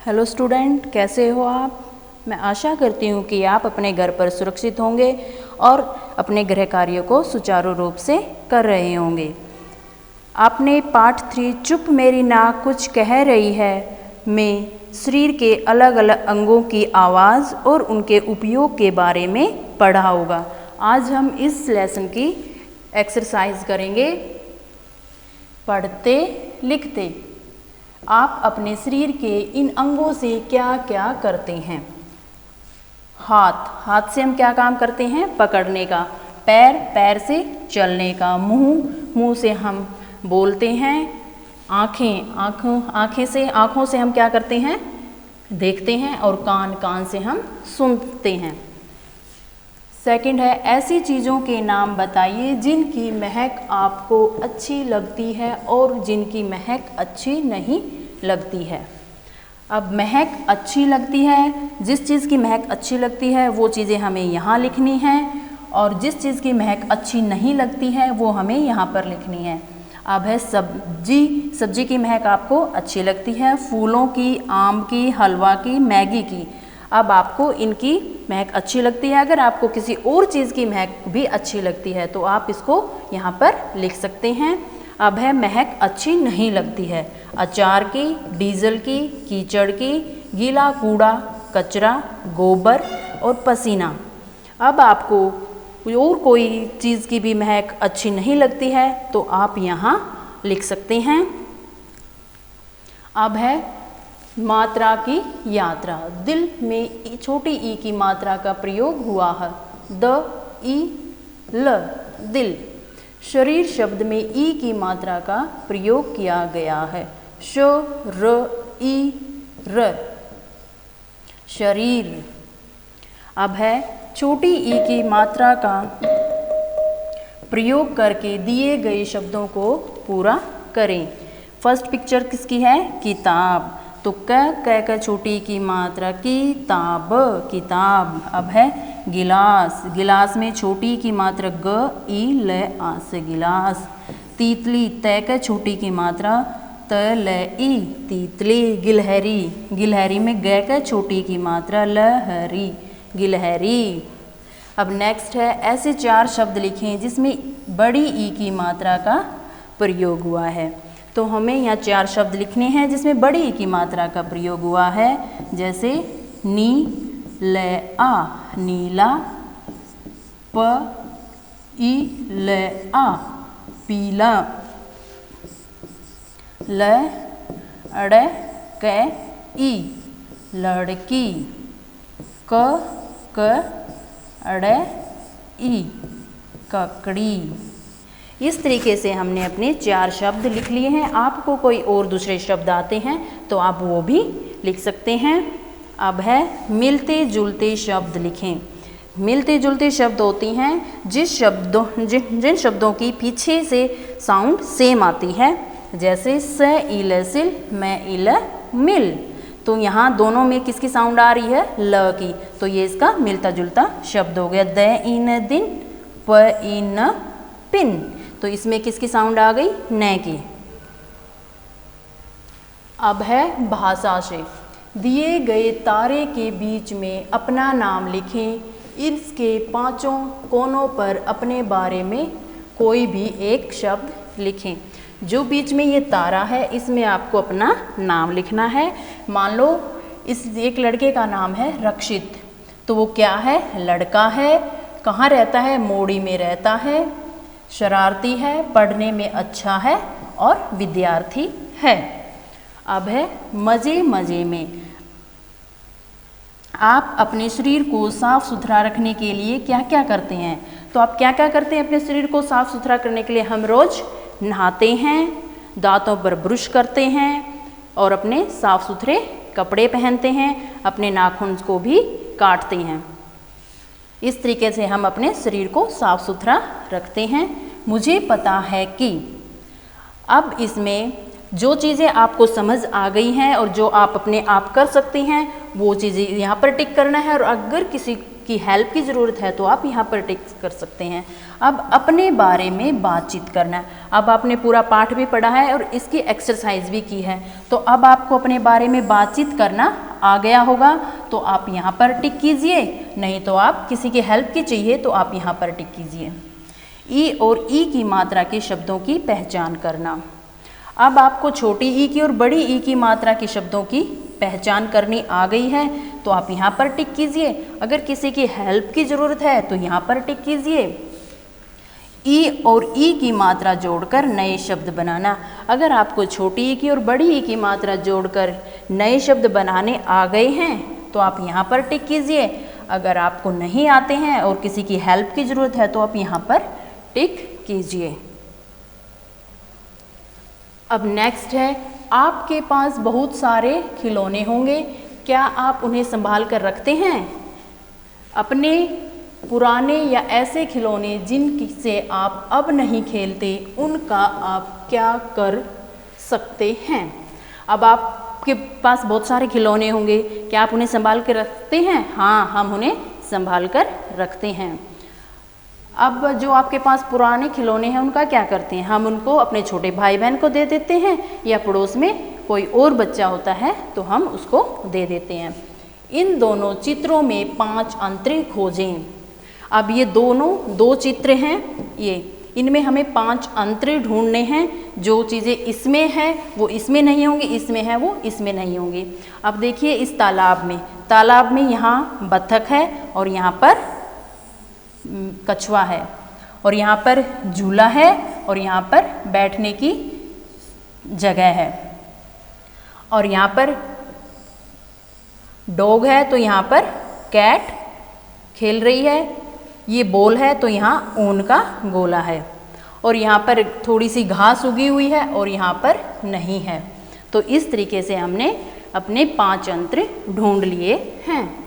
Hello student, कैसे हो आप? मैं आशा करती हूँ कि आप अपने घर पर सुरक्षित होंगे और अपने गृह कार्यों को सुचारू रूप से कर रहे होंगे। आपने पाठ 3 चुप मेरी नाक कुछ कह रही है में शरीर के अलग अलग अंगों की आवाज़ और उनके उपयोग के बारे में पढ़ा होगा। आज हम इस लेसन की एक्सरसाइज करेंगे पढ़ते लिखते। आप अपने शरीर के इन अंगों से क्या क्या करते हैं? हाथ से हम क्या काम करते हैं? पकड़ने का। पैर से चलने का। मुंह से हम बोलते हैं। आँखों से हम क्या करते हैं? देखते हैं। और कान से हम सुनते हैं। सेकंड है, ऐसी चीज़ों के नाम बताइए जिनकी महक आपको अच्छी लगती है और जिनकी महक अच्छी नहीं लगती है। अब महक अच्छी लगती है, जिस चीज़ की महक अच्छी लगती है वो चीज़ें हमें यहाँ लिखनी हैं, और जिस चीज़ की महक अच्छी नहीं लगती है वो हमें यहाँ पर लिखनी है। अब है सब्जी की महक आपको अच्छी लगती है, फूलों की, आम की, हलवा की, मैगी की। अब आपको इनकी महक अच्छी लगती है। अगर आपको किसी और चीज़ की महक भी अच्छी लगती है तो आप इसको यहाँ पर लिख सकते हैं। अब है महक अच्छी नहीं लगती है, अचार की, डीजल की, कीचड़ की, गीला कूड़ा, कचरा, गोबर और पसीना। अब आपको और कोई चीज़ की भी महक अच्छी नहीं लगती है तो आप यहाँ लिख सकते हैं। अब है मात्रा की यात्रा। दिल में छोटी ई की मात्रा का प्रयोग हुआ है। ल दिल। शरीर शब्द में ई की मात्रा का प्रयोग किया गया है। र शरीर। अब है छोटी ई की मात्रा का प्रयोग करके दिए गए शब्दों को पूरा करें। फर्स्ट पिक्चर किसकी है? किताब। तो क छोटी की मात्रा किताब। अब है गिलास में छोटी की मात्रा ग से गिलास। तीतली क छोटी की मात्रा तीतली। गिलहरी में ग छोटी की मात्रा लहरी गिलहरी। अब नेक्स्ट है, ऐसे 4 शब्द लिखें जिसमें बड़ी ई की मात्रा का प्रयोग हुआ है। तो हमें यहाँ 4 शब्द लिखने हैं जिसमें बड़ी ई की मात्रा का प्रयोग हुआ है। जैसे नीला, पीला, लड़की, ककड़ी। इस तरीके से हमने अपने 4 शब्द लिख लिए हैं। आपको कोई और दूसरे शब्द आते हैं तो आप वो भी लिख सकते हैं। अब है मिलते जुलते शब्द लिखें। मिलते जुलते शब्द होती हैं जिन शब्दों की पीछे से साउंड सेम आती है। जैसे सिल, मैं मिल। तो यहाँ दोनों में किसकी साउंड आ रही है? ल की। तो ये इसका मिलता जुलता शब्द हो गया। दिन, पिन। तो इसमें किसकी साउंड आ गई? न की। अब है भाषा से। दिए गए तारे के बीच में अपना नाम लिखें। इसके 5 कोनों पर अपने बारे में कोई भी एक शब्द लिखें। जो बीच में ये तारा है इसमें आपको अपना नाम लिखना है। मान लो इस एक लड़के का नाम है रक्षित, तो वो क्या है? लड़का है। कहाँ रहता है? मोड़ी में रहता है। शरारती है, पढ़ने में अच्छा है और विद्यार्थी है। अब है मज़े में। आप अपने शरीर को साफ सुथरा रखने के लिए क्या क्या करते हैं? तो आप क्या क्या करते हैं अपने शरीर को साफ सुथरा करने के लिए? हम रोज़ नहाते हैं, दांतों पर ब्रश करते हैं और अपने साफ सुथरे कपड़े पहनते हैं, अपने नाखून को भी काटते हैं। इस तरीके से हम अपने शरीर को साफ सुथरा रखते हैं। मुझे पता है कि। अब इसमें जो चीज़ें आपको समझ आ गई हैं और जो आप अपने आप कर सकती हैं वो चीज़ें यहाँ पर टिक करना है। और अगर किसी की हेल्प की ज़रूरत है तो आप यहाँ पर टिक कर सकते हैं। अब अपने बारे में बातचीत करना है। अब आपने पूरा पाठ भी पढ़ा है और इसकी एक्सरसाइज भी की है, तो अब आपको अपने बारे में बातचीत करना आ गया होगा, तो आप यहाँ पर टिक कीजिए, नहीं तो आप किसी की हेल्प की चाहिए तो आप यहाँ पर टिक कीजिए। ई और ई की मात्रा के शब्दों की पहचान करना। अब आपको छोटी ई की और बड़ी ई की मात्रा के शब्दों की पहचान करनी आ गई है, तो आप यहाँ पर टिक कीजिए। अगर किसी की हेल्प की ज़रूरत है तो यहाँ पर टिक कीजिए। ई और ई की मात्रा जोड़कर नए शब्द बनाना। अगर आपको छोटी ई की और बड़ी ई की मात्रा जोड़कर नए शब्द बनाने आ गए हैं तो आप यहाँ पर टिक कीजिए। अगर आपको नहीं आते हैं और किसी की हेल्प की ज़रूरत है तो आप यहाँ पर टिक कीजिए। अब नेक्स्ट है, आपके पास बहुत सारे खिलौने होंगे, क्या आप उन्हें संभाल कर रखते हैं? अपने पुराने या ऐसे खिलौने जिनसे आप अब नहीं खेलते, उनका आप क्या कर सकते हैं? अब आपके पास बहुत सारे खिलौने होंगे, क्या आप उन्हें संभाल कर रखते हैं? हाँ, हम उन्हें संभाल कर रखते हैं। अब जो आपके पास पुराने खिलौने हैं उनका क्या करते हैं? हम उनको अपने छोटे भाई बहन को दे देते हैं, या पड़ोस में कोई और बच्चा होता है तो हम उसको दे देते हैं। इन दोनों चित्रों में 5 अंतरे खोजें। अब ये दोनों 2 चित्र हैं, ये इनमें हमें 5 अंतरे ढूंढने हैं। जो चीज़ें इसमें हैं वो इसमें नहीं होंगी, इसमें है वो इसमें नहीं होंगी। अब देखिए इस तालाब में यहाँ बत्तख है और यहाँ पर कछुआ है, और यहाँ पर झूला है और यहाँ पर बैठने की जगह है, और यहाँ पर डॉग है तो यहाँ पर कैट खेल रही है, ये बॉल है तो यहाँ ऊन का गोला है, और यहाँ पर थोड़ी सी घास उगी हुई है और यहाँ पर नहीं है। तो इस तरीके से हमने अपने 5 अंतर ढूंढ लिए हैं।